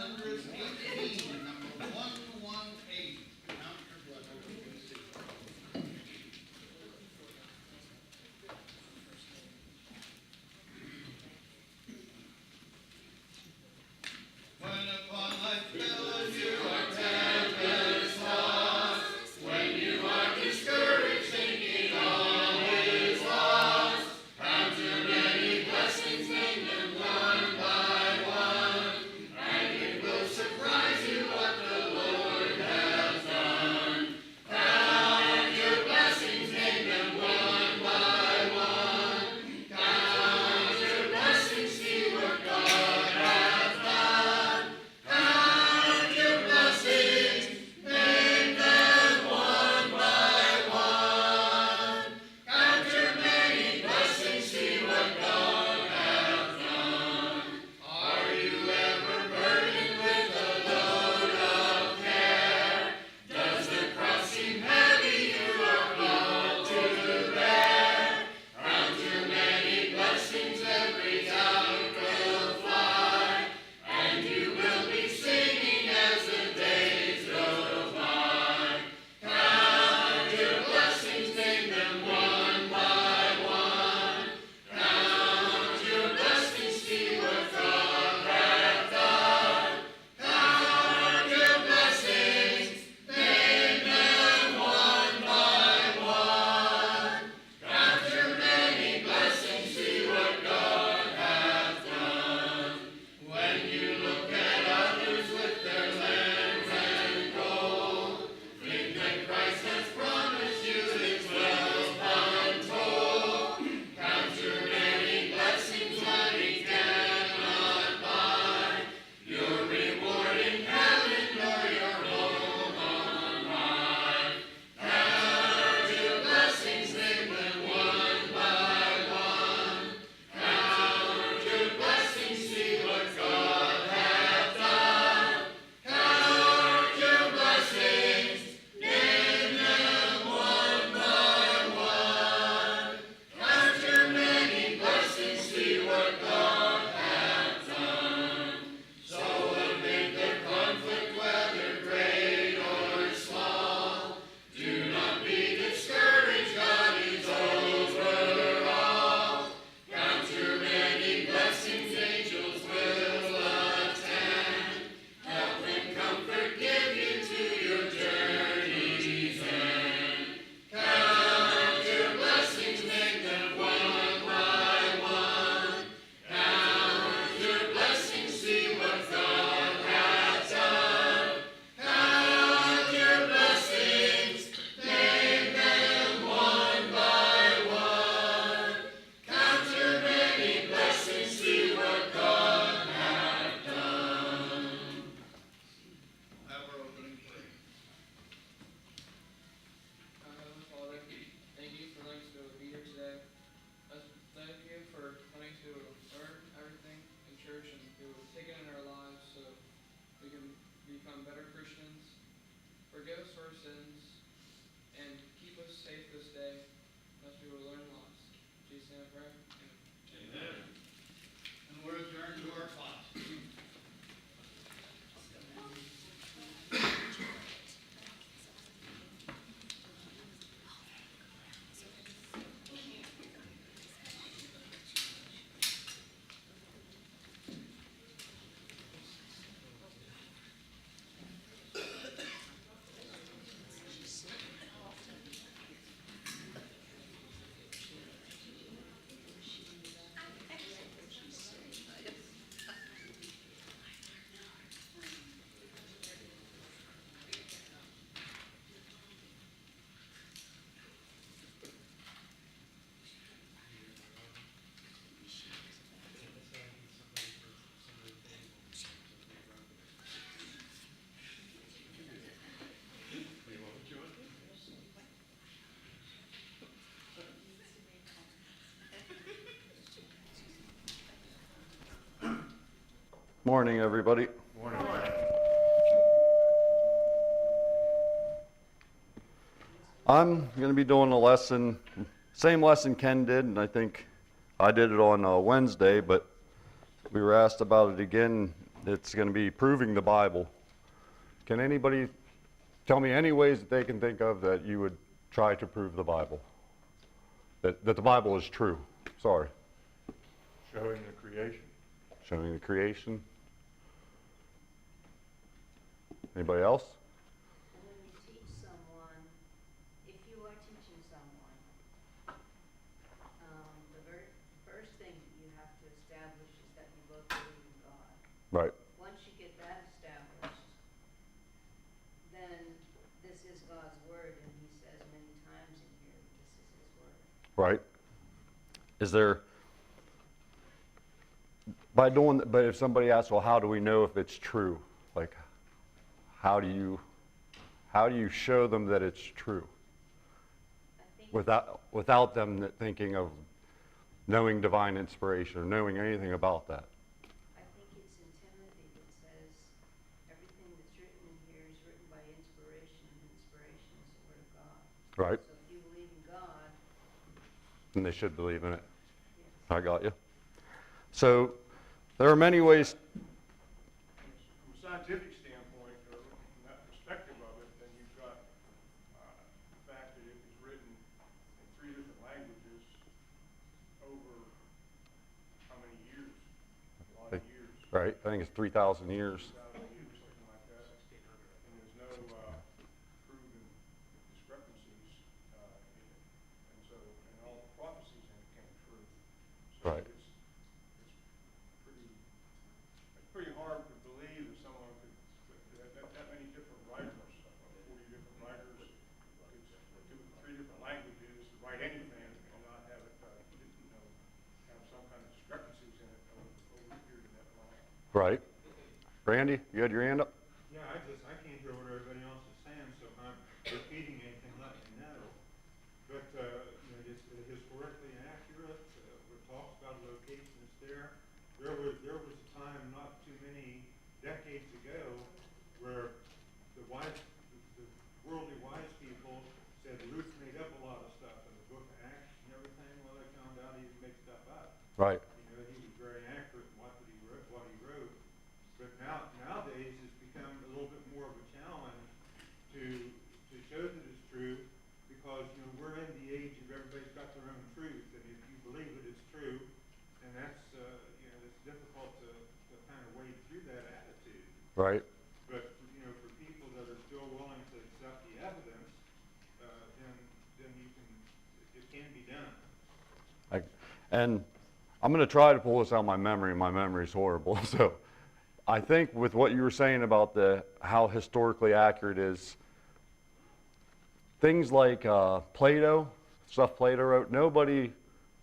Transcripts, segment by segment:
118, number 118. Count your blessings. When upon life's billows you are tempest tossed, when you are discouraged, thinking all is lost, count your many blessings, name them one by one, and it will surprise you what the Lord has done. Count your blessings, name them one by one. Count your blessings, see what God has done. Count your blessings, name them one by one. Count your many blessings, see what God has done. Are you ever burdened with a load of care? Does the cross seem heavy you are called to bear? Count your many blessings, every doubt will fly, and you will be singing as the days go by. Count your blessings, name them one by one. Count your blessings, see what God hath done. Count your blessings, name them one by one. Count your many blessings, see what God hath done. When you look at others with their lands and gold, think that Christ has promised you his wealth untold. Count your many blessings, money cannot buy your reward in heaven nor your home on high. Count your blessings, name them one by one. Count your blessings, see what God hath done. Count your blessings, name them one by one. Count your many blessings, see what God hath done. So amid the conflict, whether great or small, do not be discouraged, God is over all. Count your many blessings, angels will attend, help and comfort give you to your journey's end. Count your blessings, make them one by one. Count your blessings, see what God hath done. Count your blessings, name them one by one. Count your many blessings, see what God hath done. Have our opening prayer. Our Heavenly Father, thank you for letting us be able to be here today. Thank you for letting us be able to learn everything in church and be able to take it in our lives so we can become better Christians. Forgive us for our sins and keep us safe this day. Let us be able to learn lots. In Jesus' name I pray. Amen. Amen. And we're adjourned to our class. Morning, everybody. Morning. I'm going to be doing a lesson, same lesson Ken did, and I think I did it on Wednesday, but we were asked about it again It's going to be proving the Bible. Can anybody tell me any ways that they can think of that you would try to prove the Bible? That the Bible is true. Sorry. Showing the creation. Showing the creation. Anybody else? And when you teach someone, if you are teaching someone, the very first thing that you have to establish is that you both believe in God. Right. Once you get that established, then this is God's word, and he says many times in here, this is his word. Right. Is there, but if somebody asks, well, how do we know if it's true? Like, how do you show them that it's true I think without them thinking of knowing divine inspiration or knowing anything about that? I think it's in Timothy that says everything that's written in here is written by inspiration, and inspiration is the word of God. Right. So if you believe in God, And they should believe in it. yes. I got you. So there are many ways. From a scientific standpoint, or from that perspective of it, then you've got the fact that it was written in 3 different languages over how many years? A lot of years. Right. I think it's 3,000 years. 2,000 years, something like that. And there's no proven discrepancies in it. And so, and all the prophecies in it came true. So Right. it's pretty hard to believe that someone could, that many different writers, 40 different writers, could 3 different languages, write anything and not have it, have some kind of discrepancies in it over a period that long. Right. Randy, you had your hand up? Yeah, I can't hear what everybody else is saying, so if I'm repeating anything, let me know. But, it's historically accurate, what talks about locations there. There was a time not too many decades ago where the worldly wise people said Luke made up a lot of stuff in the book of Acts and everything. Well, they found out he didn't make stuff up. Right. He was very accurate in what he wrote. But nowadays it's become a little bit more of a challenge to show that it's true, because we're in the age of everybody's got their own truth, and if you believe that it's true, then that's it's difficult to kind of wade through that attitude. Right. But for people that are still willing to accept the evidence, then it can be done. And I'm going to try to pull this out of my memory. My memory is horrible. So I think with what you were saying about how historically accurate is, things like Plato, stuff Plato wrote, nobody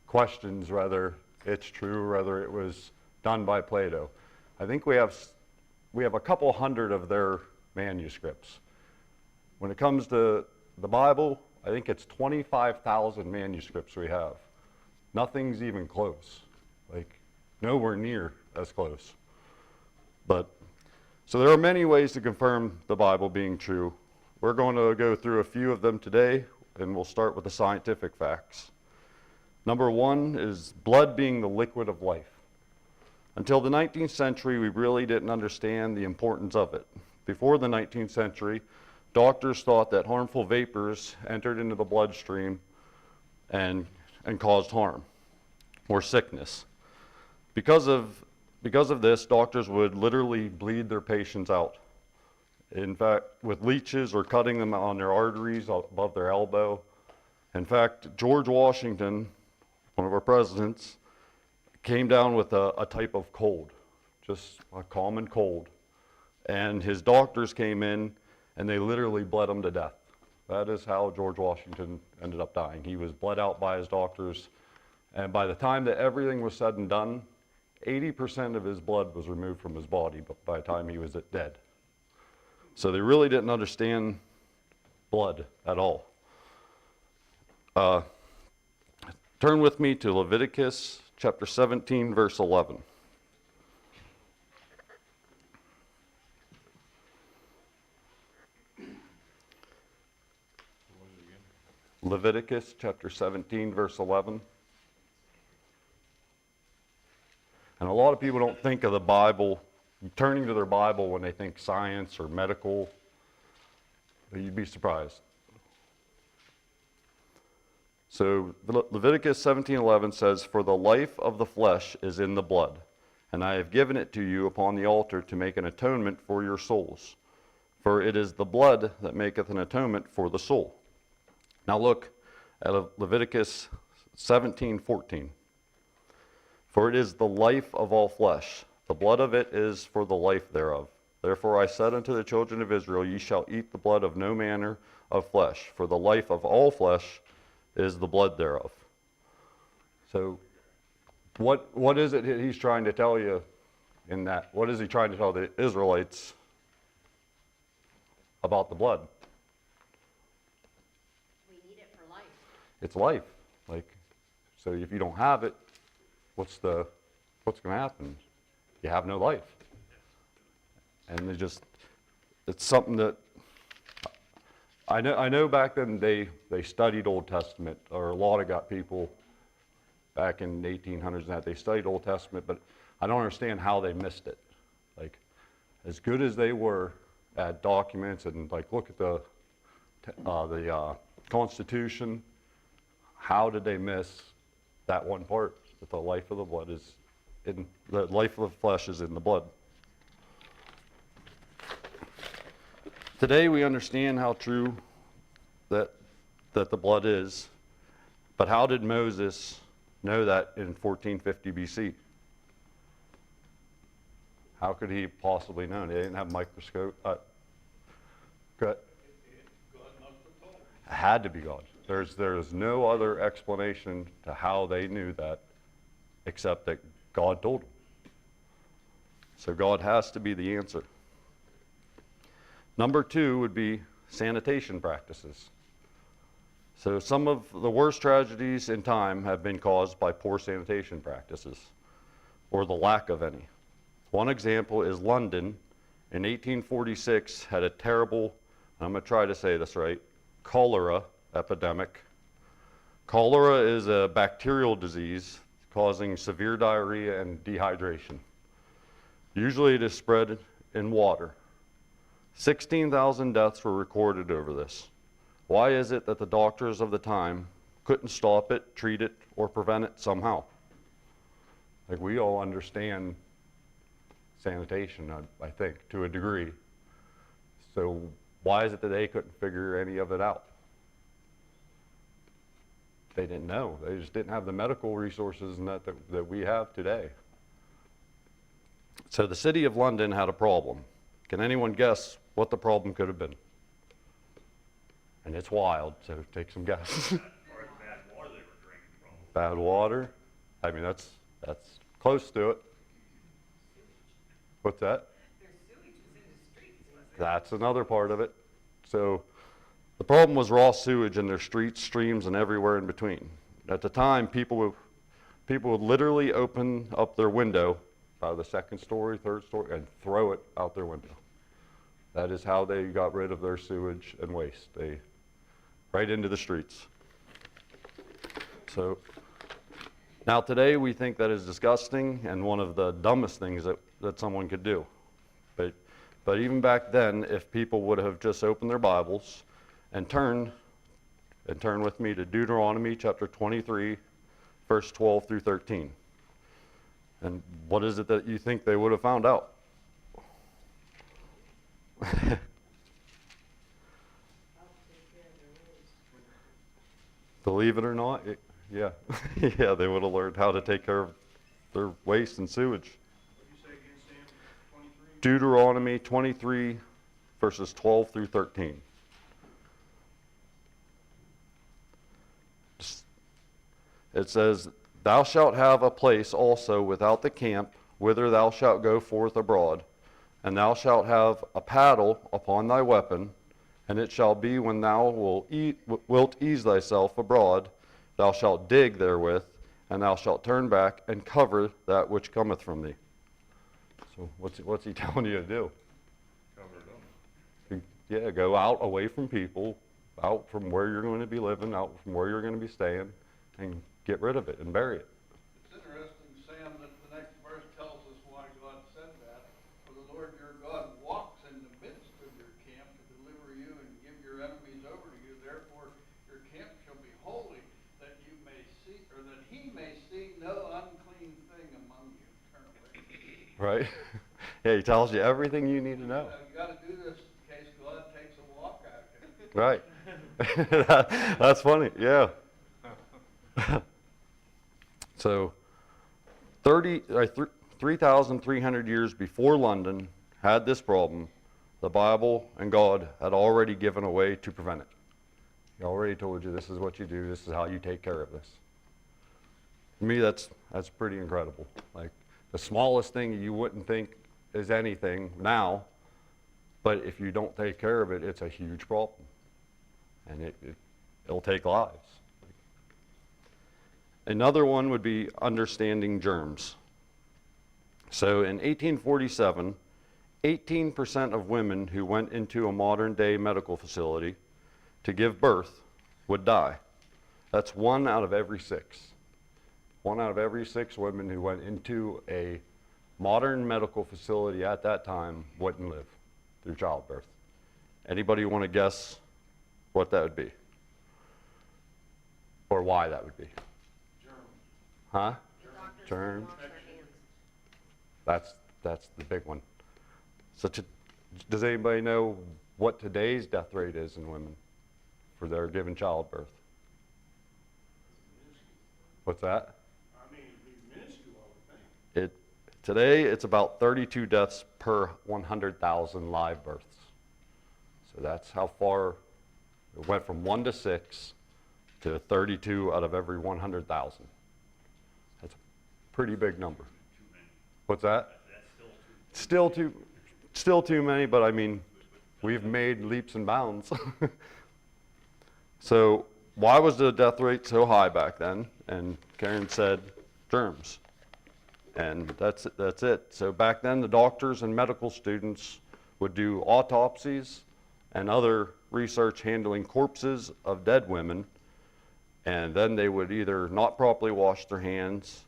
questions whether it's true, whether it was done by Plato. I think we have a couple hundred of their manuscripts. When it comes to the Bible, I think it's 25,000 manuscripts we have. Nothing's even close, like nowhere near as close. So there are many ways to confirm the Bible being true. We're going to go through a few of them today, and we'll start with the scientific facts. Number 1 is blood being the liquid of life. Until the 19th century, we really didn't understand the importance of it. Before the 19th century, doctors thought that harmful vapors entered into the bloodstream and caused harm or sickness. Because of this, doctors would literally bleed their patients out. In fact, with leeches or cutting them on their arteries above their elbow. In fact, George Washington, one of our presidents, came down with a type of cold, just a common cold. And his doctors came in and they literally bled him to death. That is how George Washington ended up dying. He was bled out by his doctors. And by the time that everything was said and done, 80% of his blood was removed from his body by the time he was dead. So they really didn't understand blood at all. Turn with me to Leviticus chapter 17, verse 11. Leviticus chapter 17, verse 11. And a lot of people don't think of the Bible turning to their Bible when they think science or medical. You'd be surprised. So Leviticus 17:11 says, "For the life of the flesh is in the blood, and I have given it to you upon the altar to make an atonement for your souls. For it is the blood that maketh an atonement for the soul." Now look at Leviticus 17:14. "For it is the life of all flesh. The blood of it is for the life thereof. Therefore I said unto the children of Israel, Ye shall eat the blood of no manner of flesh, for the life of all flesh is the blood thereof." So what is it he's trying to tell you in that? What is he trying to tell the Israelites about the blood? We need it for life. It's life. Like, so if you don't have it, what's going to happen? You have no life. And it's something that I know back then they studied Old Testament, or a lot of people back in the 1800s and that, they studied Old Testament, but I don't understand how they missed it. Like, as good as they were at documents and like look at the Constitution, how did they miss that one part, that the life of the blood is in the life of the flesh is in the blood? Today we understand how true that the blood is, but how did Moses know that in 1450 BC? How could he possibly know? They didn't have a microscope. It had to be God. There's no other explanation to how they knew that except that God told them. So God has to be the answer. Number 2 would be sanitation practices. So some of the worst tragedies in time have been caused by poor sanitation practices, or the lack of any. One example is London in 1846 had a terrible, I'm going to try to say this right, cholera epidemic. Cholera is a bacterial disease causing severe diarrhea and dehydration. Usually it is spread in water. 16,000 deaths were recorded over this. Why is it that the doctors of the time couldn't stop it, treat it, or prevent it somehow? Like, we all understand sanitation, I think, to a degree. So why is it that they couldn't figure any of it out? They didn't know. They just didn't have the medical resources and that we have today. So the city of London had a problem. Can anyone guess what the problem could have been? And it's wild, so take some guesses. Or the bad water they were drinking from. Bad water? I mean, that's close to it. What's that? Their sewage was in the streets, wasn't it? That's another part of it. So the problem was raw sewage in their streets, streams, and everywhere in between. At the time, people would literally open up their window by the second story, third story, and throw it out their window. That is how they got rid of their sewage and waste. Right into the streets. So now today we think that is disgusting and one of the dumbest things that someone could do. But even back then, if people would have just opened their Bibles and turn with me to Deuteronomy chapter 23, verse 12 through 13. And what is it that you think they would have found out? Believe it or not, yeah. Yeah, they would have learned how to take care of their waste and sewage. What did you say again, Sam? 23? Deuteronomy 23, verses 12 through 13. It says, "Thou shalt have a place also without the camp, whither thou shalt go forth abroad, and thou shalt have a paddle upon thy weapon, and it shall be when thou wilt ease thyself abroad, thou shalt dig therewith, and thou shalt turn back and cover that which cometh from thee." So what's he telling you to do? Covered up. Yeah, go out away from people, out from where you're going to be living, out from where you're going to be staying, and get rid of it and bury it. It's interesting, Sam, that the next verse tells us why God said that. For right? Yeah, he tells you everything you need to know. You gotta do this in case God takes a walk out here. Right. That's funny, yeah. So 3,300 years before London had this problem, the Bible and God had already given a way to prevent it. He already told you this is what you do, this is how you take care of this. To me, that's pretty incredible. Like, the smallest thing you wouldn't think is anything now, but if you don't take care of it, it's a huge problem. And it'll take lives. Another one would be understanding germs. So in 1847, 18% of women who went into a modern day medical facility to give birth would die. That's 1 out of every 6. 1 out of every 6 women who went into a modern medical facility at that time wouldn't live through childbirth. Anybody want to guess what that would be? Or why that would be? Huh? Germs. That's the big one. Does anybody know what today's death rate is in women for their given childbirth? What's that? I mean, it'd be minuscule, I would think. Today it's about 32 deaths per 100,000 live births. So that's how far it went from 1 to 6 to 32 out of every 100,000. That's a pretty big number. What's that? Still too many, but I mean, we've made leaps and bounds. So why was the death rate so high back then? And Karen said germs. And that's it. So back then, the doctors and medical students would do autopsies and other research handling corpses of dead women, and then they would either not properly wash their hands,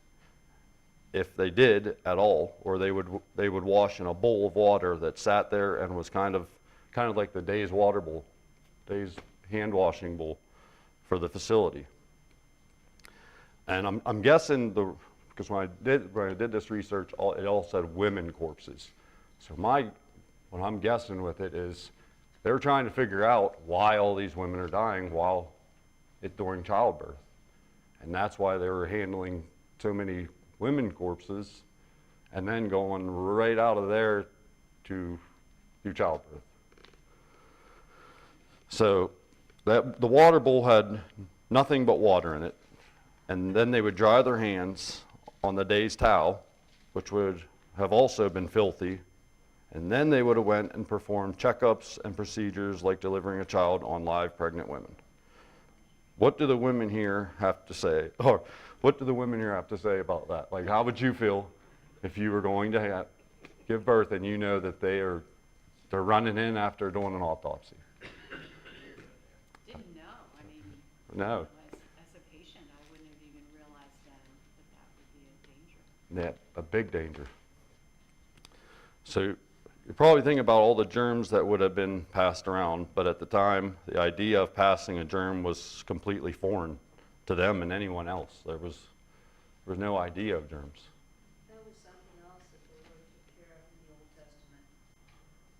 if they did at all, or they would wash in a bowl of water that sat there and was kind of like the Days water bowl, Days hand washing bowl for the facility. And I'm guessing because when I did this research, it all said women corpses. So what I'm guessing with it is they're trying to figure out why all these women are dying during childbirth. And that's why they were handling so many women corpses and then going right out of there to do childbirth. So the water bowl had nothing but water in it. And then they would dry their hands on the Days towel, which would have also been filthy. And then they would have went and performed checkups and procedures like delivering a child on live pregnant women. What do the women here have to say? Or what do the women here have to say about that? Like, how would you feel if you were going to give birth and you know that they're running in after doing an autopsy? Didn't know, I mean. No. As a patient, I wouldn't have even realized then that would be a danger. Yeah, a big danger. So you're probably thinking about all the germs that would have been passed around, but at the time, the idea of passing a germ was completely foreign to them and anyone else. There was no idea of germs. That was something else that the Lord took care of in the Old Testament.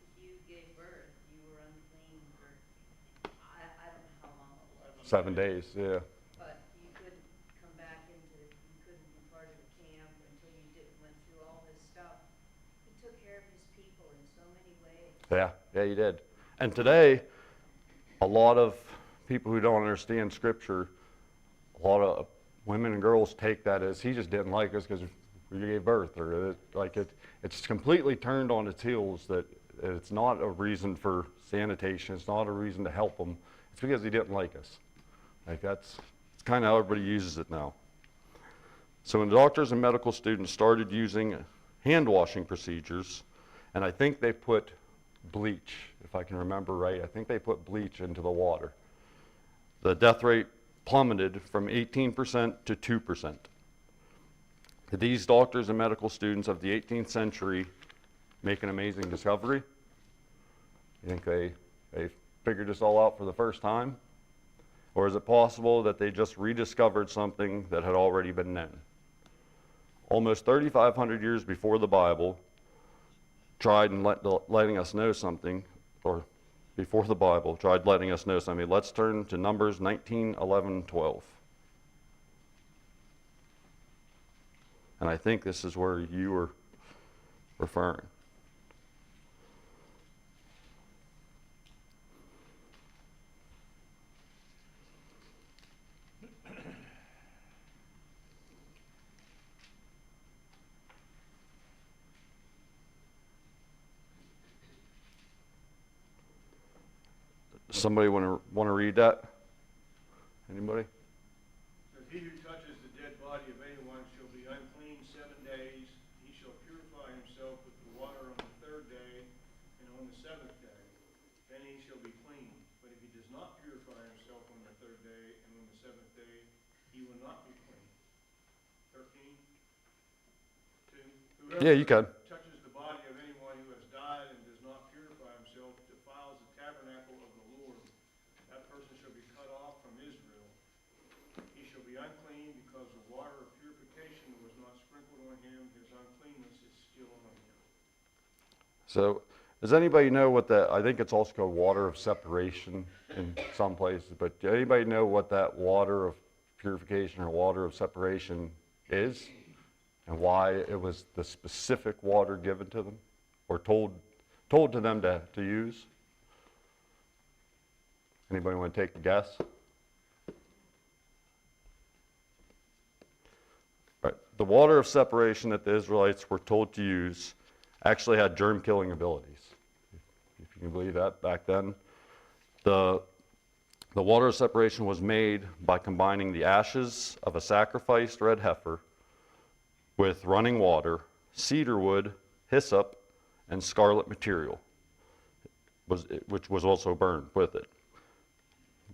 If you gave birth, you were unclean for, I don't know how long it was. 7 days, yeah. But you couldn't come back you couldn't be part of the camp until you went through all this stuff. He took care of his people in so many ways. Yeah, you did. And today, a lot of people who don't understand Scripture, a lot of women and girls take that as he just didn't like us because we gave birth, or it's completely turned on its heels. That it's not a reason for sanitation. It's not a reason to help them. It's because he didn't like us. It's kind of how everybody uses it now. So when the doctors and medical students started using hand washing procedures, and I think they put bleach, if I can remember right, I think they put bleach into the water. The death rate plummeted from 18% to 2%. Did these doctors and medical students of the 18th century make an amazing discovery? You think they figured this all out for the first time? Or is it possible that they just rediscovered something that had already been known? almost 3,500 years before the Bible, tried and letting us know something, or before the Bible tried letting us know something. Let's turn to Numbers 19, 11, 12. And I think this is where you were referring. Somebody want to read that? Anybody? Says, he who touches the dead body of anyone shall be unclean 7 days. He shall purify himself with the water on the 3rd day, and on the 7th day. Then he shall be clean. But if he does not purify himself on the 3rd day and on the 7th day, he will not be clean. 13? 2. Yeah, you can. Touches the body of anyone who has died and does not purify himself defiles the tabernacle of the Lord. That person shall be cut off from Israel. He shall be unclean because the water of purification was not sprinkled on him. His uncleanness is still on him. So, does anybody know what that, I think it's also called water of separation in some places, but do anybody know what that water of purification or water of separation is? And why it was the specific water given to them, or told to them to use? Anybody want to take a guess? Right. The water of separation that the Israelites were told to use actually had germ-killing abilities. If you can believe that, back then. The water of separation was made by combining the ashes of a sacrificed red heifer with running water, cedar wood, hyssop, and scarlet material, which was also burned with it,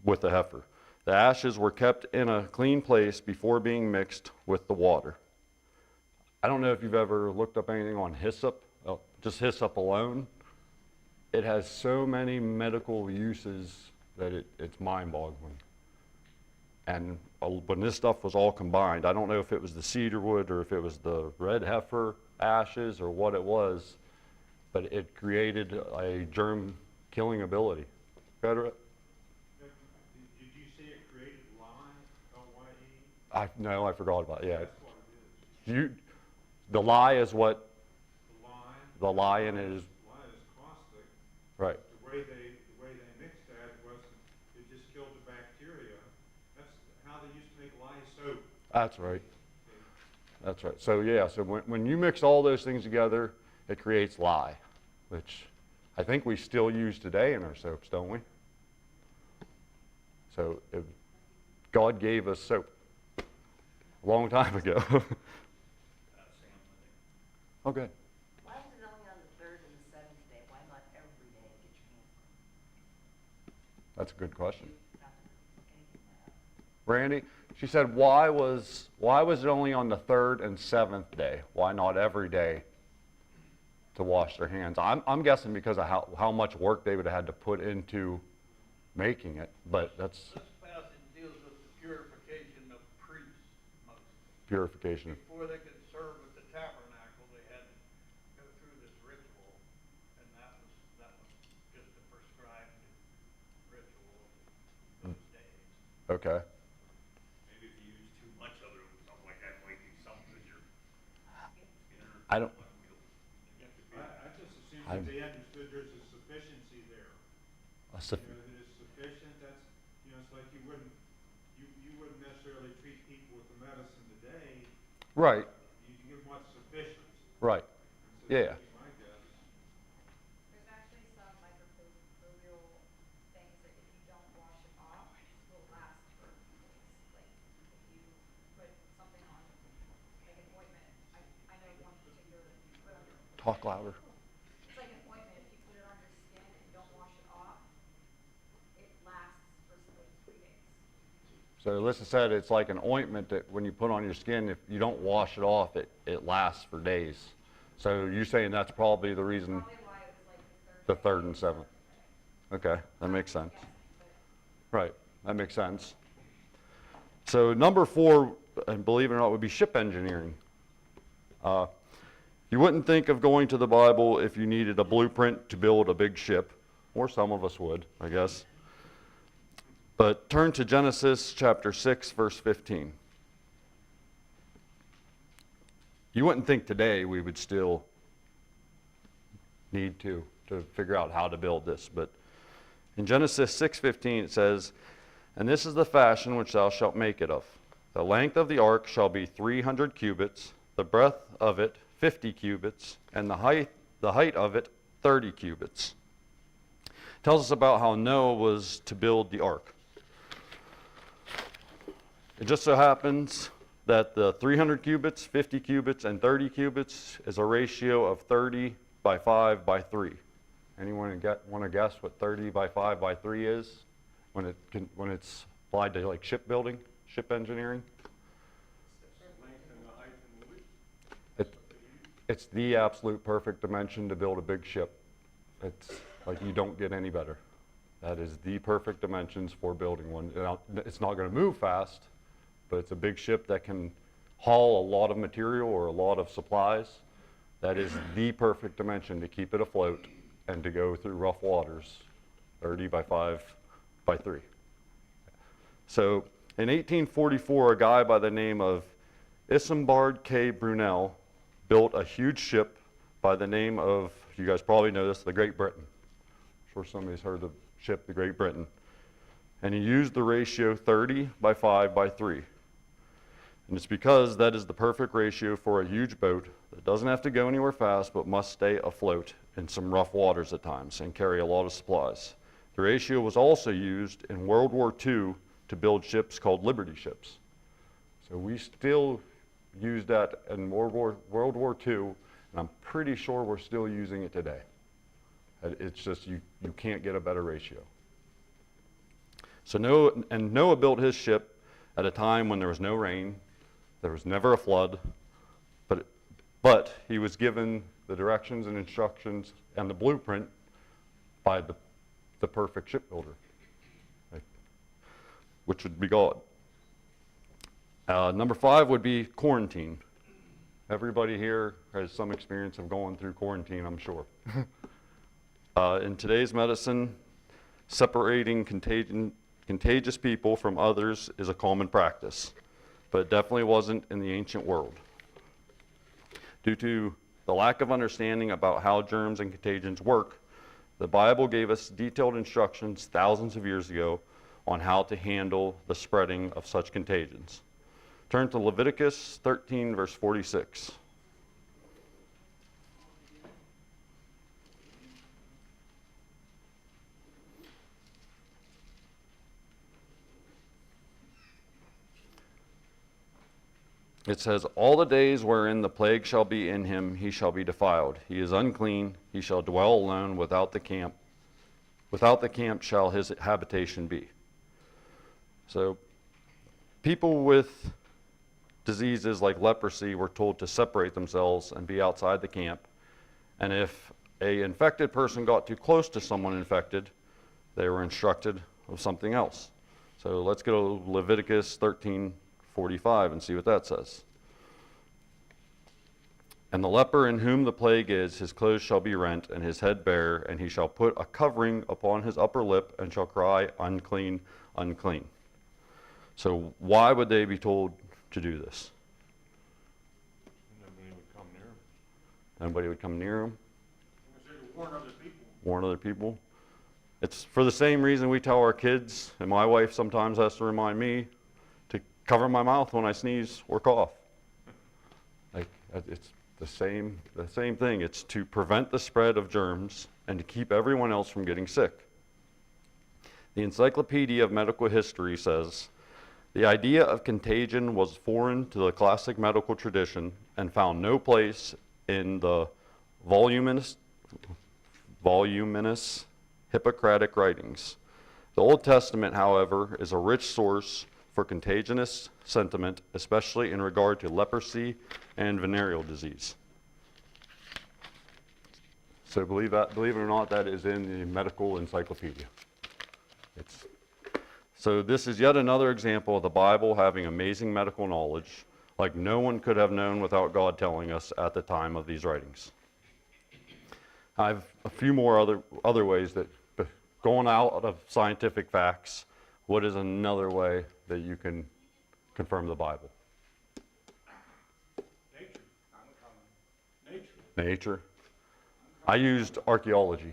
with the heifer. The ashes were kept in a clean place before being mixed with the water. I don't know if you've ever looked up anything on hyssop, just hyssop alone. It has so many medical uses that it's mind-boggling. And when this stuff was all combined, I don't know if it was the cedar wood or if it was the red heifer ashes or what it was, but it created a germ-killing ability. Did you say it created lye, L-Y-E? No, I forgot about it. Yeah. That's what it is. The lye is what? The lye. The lye in it is. Lye is caustic. Right. The way they mixed that was it just killed the bacteria. That's how they used to make lye soap. That's right. That's right. So yeah, so when you mix all those things together, it creates lye, which I think we still use today in our soaps, don't we? So God gave us soap a long time ago. Oh, good. Why was it only on the 3rd and the 7th day? Why not every day get your hands clean? That's a good question. Not anything like that. Randy, she said, why was it only on the 3rd and 7th day? Why not every day to wash their hands? I'm guessing because of how much work they would have had to put into making it, but that's This passage deals with the purification of priests mostly. purification. Before they could serve at the tabernacle, they had to go through this ritual, and that was just a prescribed ritual of those days. Okay. Maybe if you use too much of it or something like that, might be something that you're. I don't. I just assumed that they understood there's a sufficiency there. A suf- That it's sufficient. That's it's like you wouldn't necessarily treat people with the medicine today. Right. You give what's sufficient. Right. So Yeah. that'd be my guess. There's actually some microbial things that if you don't wash it off, will last for weeks. Like if you put something on, like an ointment, I know one particular that you put on your. Talk louder. It's like an ointment. If you put it on your skin and you don't wash it off, it lasts for like 3 days. So Alyssa said it's like an ointment that when you put on your skin, if you don't wash it off, it lasts for days. So you're saying that's probably the reason Probably why it was like the 3rd and 7th. Okay, that makes sense. Right, that makes sense. So number 4, and believe it or not, would be ship engineering. You wouldn't think of going to the Bible if you needed a blueprint to build a big ship, or some of us would, I guess. But turn to Genesis chapter 6, verse 15. You wouldn't think today we would still need to figure out how to build this, but in Genesis 6:15 it says, "And this is the fashion which thou shalt make it of. The length of the ark shall be 300 cubits, the breadth of it 50 cubits, and the height of it 30 cubits." It tells us about how Noah was to build the ark. It just so happens that the 300 cubits, 50 cubits, and 30 cubits is a ratio of 30 by 5 by 3. Anyone want to guess what 30 by 5 by 3 is when it's applied to like shipbuilding, ship engineering? Length and the height and the width. It's the absolute perfect dimension to build a big ship. It's like you don't get any better. That is the perfect dimensions for building one. Now, it's not going to move fast, but it's a big ship that can haul a lot of material or a lot of supplies. That is the perfect dimension to keep it afloat and to go through rough waters, 30 by 5 by 3. So in 1844, a guy by the name of Isambard K. Brunel built a huge ship by the name of, you guys probably know this, the Great Britain. I'm sure somebody's heard of the ship, the Great Britain. And he used the ratio 30 by 5 by 3. And it's because that is the perfect ratio for a huge boat that doesn't have to go anywhere fast but must stay afloat in some rough waters at times and carry a lot of supplies. The ratio was also used in World War II to build ships called Liberty ships. So we still use that in World War II, and I'm pretty sure we're still using it today. It's just you can't get a better ratio. So Noah built his ship at a time when there was no rain, there was never a flood, but he was given the directions and instructions and the blueprint by the perfect shipbuilder, which would be God. Number 5 would be quarantine. Everybody here has some experience of going through quarantine, I'm sure. In today's medicine, separating contagious people from others is a common practice, but it definitely wasn't in the ancient world. Due to the lack of understanding about how germs and contagions work, the Bible gave us detailed instructions thousands of years ago on how to handle the spreading of such contagions. Turn to Leviticus 13, verse 46. It says, "All the days wherein the plague shall be in him, he shall be defiled. He is unclean. He shall dwell alone without the camp. Without the camp shall his habitation be." So people with diseases like leprosy were told to separate themselves and be outside the camp. And if an infected person got too close to someone infected, they were instructed of something else. So let's go to Leviticus 13:45 and see what that says. "And the leper in whom the plague is, his clothes shall be rent, and his head bare, and he shall put a covering upon his upper lip, and shall cry, Unclean, unclean." So why would they be told to do this? Nobody would come near him. Nobody would come near him, They would warn other people. warn other people. It's for the same reason we tell our kids, and my wife sometimes has to remind me to cover my mouth when I sneeze or cough. Like, it's the same thing. It's to prevent the spread of germs and to keep everyone else from getting sick. The Encyclopedia of Medical History says, "The idea of contagion was foreign to the classic medical tradition and found no place in the voluminous Hippocratic writings. The Old Testament, however, is a rich source for contagious sentiment, especially in regard to leprosy and venereal disease." So believe it or not, that is in the medical encyclopedia. So this is yet another example of the Bible having amazing medical knowledge like no one could have known without God telling us at the time of these writings. I have a few more other ways that, going out of scientific facts, what is another way that you can confirm the Bible? Nature. I used archaeology.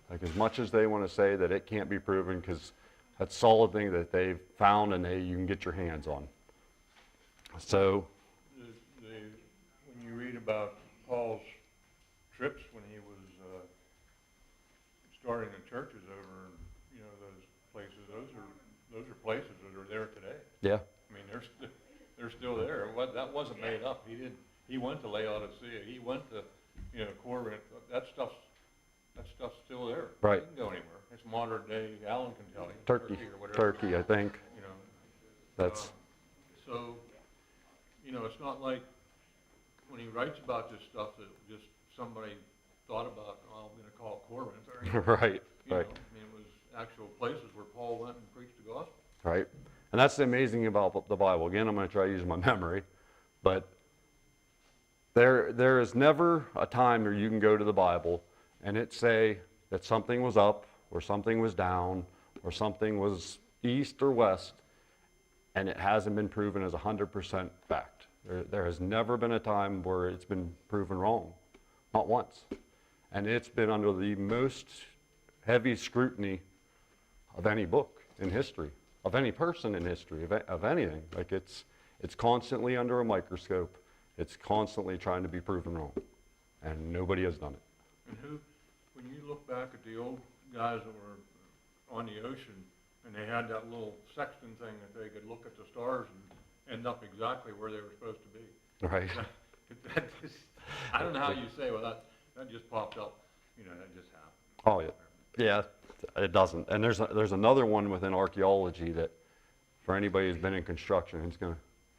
Like, as much as they want to say that it can't be proven, because that's a solid thing that they've found and you can get your hands on. So, when you read about Paul's trips when he was starting the churches over, those places, those are places that are there today. yeah, I mean, they're still there. That wasn't made up. He went to Laodicea. He went to, Corinth. That stuff's still there. Right. It can go anywhere. It's modern day. Alan can tell you. Turkey, or whatever. Turkey, I think. That's So, it's not like when he writes about this stuff that just somebody thought about, I'm going to call it Corinth. Or anything. right, You know, right, I mean, it was actual places where Paul went and preached the gospel. right. And that's the amazing about the Bible. Again, I'm going to try to use my memory, but there is never a time where you can go to the Bible and it say that something was up or something was down or something was east or west, and it hasn't been proven as 100% fact. There has never been a time where it's been proven wrong, not once. And it's been under the most heavy scrutiny of any book in history, of any person in history, of anything. Like, it's constantly under a microscope. It's constantly trying to be proven wrong, and nobody has done it. And when you look back at the old guys that were on the ocean, and they had that little sextant thing that they could look at the stars and end up exactly where they were supposed to be. Right. I don't know how you say, well, that just popped up. That just happened. Oh, yeah. Yeah, it doesn't. And there's another one within archaeology that, for anybody who's been in construction,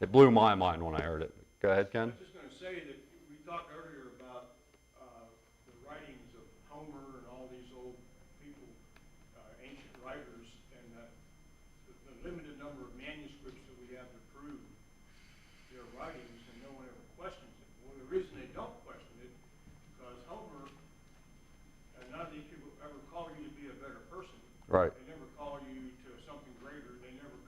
it blew my mind when I heard it. Go ahead, Ken. I was just going to say that we talked earlier about the writings of Homer and all these old people, ancient writers, and the limited number of manuscripts that we have to prove their writings, and no one ever questions it. Well, the reason they don't question it, because Homer, not that he could ever call you to be a better person. Right. They never call you to something greater. They never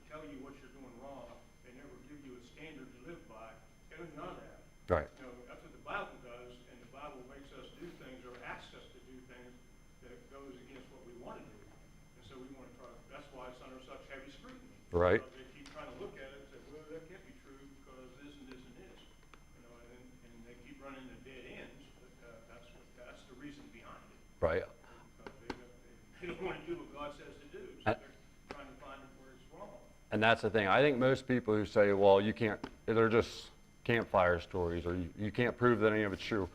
tell you what you're doing wrong. They never give you a standard to live by. They don't know that. Right. That's what the Bible does, and the Bible makes us do things or asks us to do things that goes against what we want to do. And so we want to try. That's why it's under such heavy scrutiny. Right. They keep trying to look at it and say, well, that can't be true because this and this and this. And they keep running into dead ends. But that's the reason behind it. Right. They don't want to do what God says to do, so they're trying to find where it's wrong. And that's the thing. I think most people who say, well, you can't, they're just campfire stories, or you can't prove that any of it's true.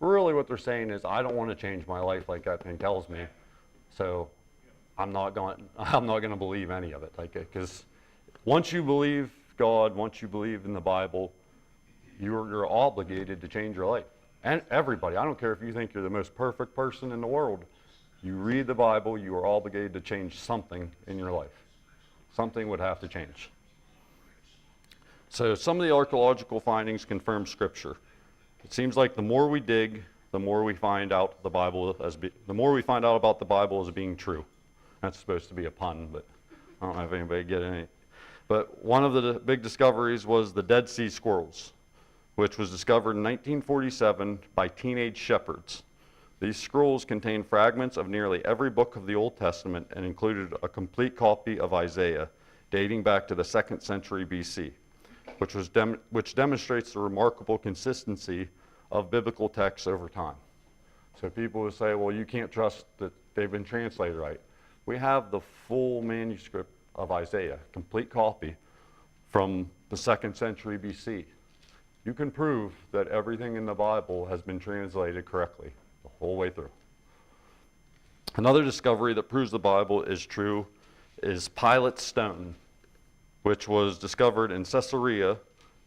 Really what they're saying is, I don't want to change my life like that thing tells me, so I'm not going to believe any of it. Because once you believe God, once you believe in the Bible, you're obligated to change your life. And everybody, I don't care if you think you're the most perfect person in the world, you read the Bible, you are obligated to change something in your life. Something would have to change. So some of the archaeological findings confirm Scripture. It seems like the more we dig, the more we find out the more we find out about the Bible as being true. That's supposed to be a pun, but I don't know if anybody get any. But one of the big discoveries was the Dead Sea Scrolls, which was discovered in 1947 by teenage shepherds. These scrolls contain fragments of nearly every book of the Old Testament and included a complete copy of Isaiah dating back to the 2nd century BC, which demonstrates the remarkable consistency of biblical texts over time. So people will say, well, you can't trust that they've been translated right. We have the full manuscript of Isaiah, complete copy, from the 2nd century BC. You can prove that everything in the Bible has been translated correctly the whole way through. Another discovery that proves the Bible is true is Pilate's stone, which was discovered in Caesarea.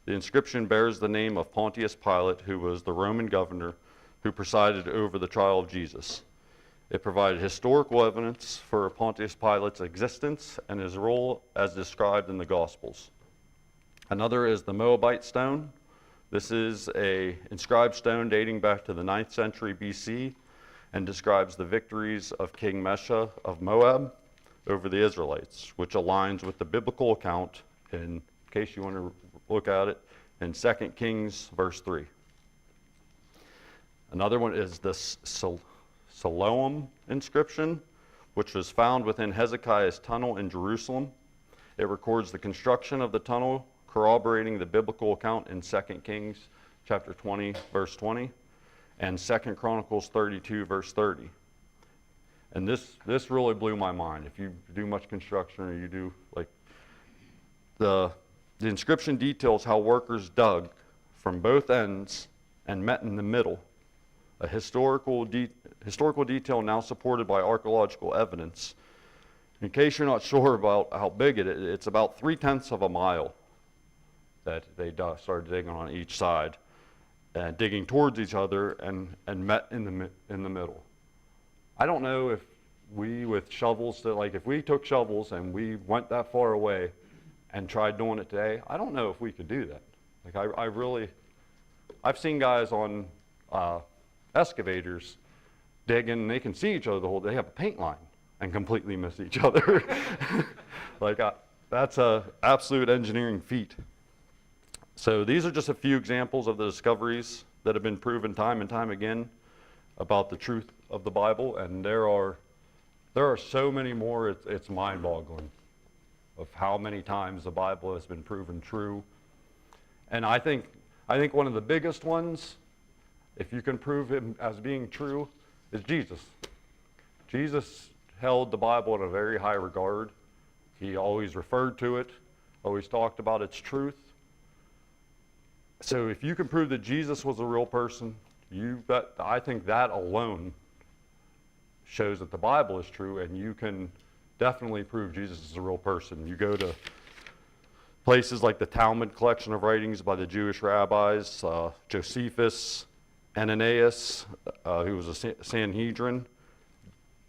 The inscription bears the name of Pontius Pilate, who was the Roman governor who presided over the trial of Jesus. It provided historical evidence for Pontius Pilate's existence and his role as described in the Gospels. Another is the Moabite stone. This is a inscribed stone dating back to the 9th century BC and describes the victories of King Mesha of Moab over the Israelites, which aligns with the biblical account, in case you want to look at it, in 2 Kings verse 3. Another one is the Siloam inscription, which was found within Hezekiah's tunnel in Jerusalem. It records the construction of the tunnel, corroborating the biblical account in 2 Kings chapter 20, verse 20, and 2 Chronicles 32, verse 30. And this really blew my mind. If you do much construction or you do, like, the inscription details how workers dug from both ends and met in the middle, a historical detail now supported by archaeological evidence. In case you're not sure about how big it is, it's about 3/10 of a mile that they started digging on each side, and digging towards each other and met in the middle. I don't know if we with shovels, if we took shovels and we went that far away and tried doing it today, I don't know if we could do that. I've seen guys on excavators digging, and they can see each other they have a paint line and completely miss each other. That's a absolute engineering feat. So these are just a few examples of the discoveries that have been proven time and time again about the truth of the Bible, and there are so many more, it's mind-boggling of how many times the Bible has been proven true. And I think one of the biggest ones, if you can prove him as being true, is Jesus. Jesus held the Bible in a very high regard. He always referred to it, always talked about its truth. So if you can prove that Jesus was a real person, I think that alone shows that the Bible is true, and you can definitely prove Jesus is a real person. You go to places like the Talmud collection of writings by the Jewish rabbis, Josephus, Ananias, who was a Sanhedrin.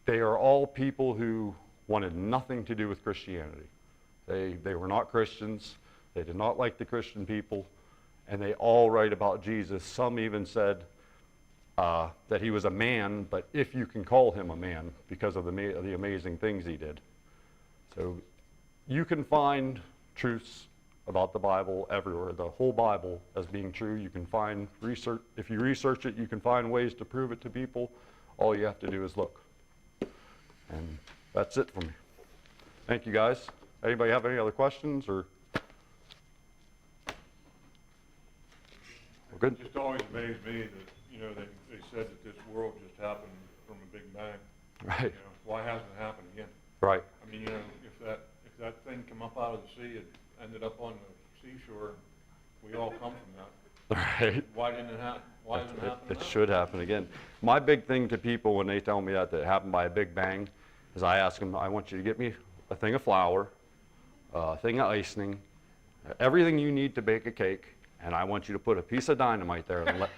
They are all people who wanted nothing to do with Christianity. They were not Christians. They did not like the Christian people. And they all write about Jesus. Some even said that he was a man, but if you can call him a man, because of the amazing things he did. So you can find truths about the Bible everywhere. The whole Bible as being true. You can find research. If you research it, you can find ways to prove it to people. All you have to do is look. And that's it for me. Thank you, guys. Anybody have any other questions or? We're good. It just always amazed me that, they said that this world just happened from a big bang. Right. Why hasn't it happened again? Right. I mean, if that thing come up out of the sea, it ended up on the seashore, we all come from that. Right. Why didn't it happen? Why didn't it happen? It should happen again. My big thing to people when they tell me that it happened by a big bang is I ask them, I want you to get me a thing of flour, a thing of icing, everything you need to bake a cake, and I want you to put a piece of dynamite there and let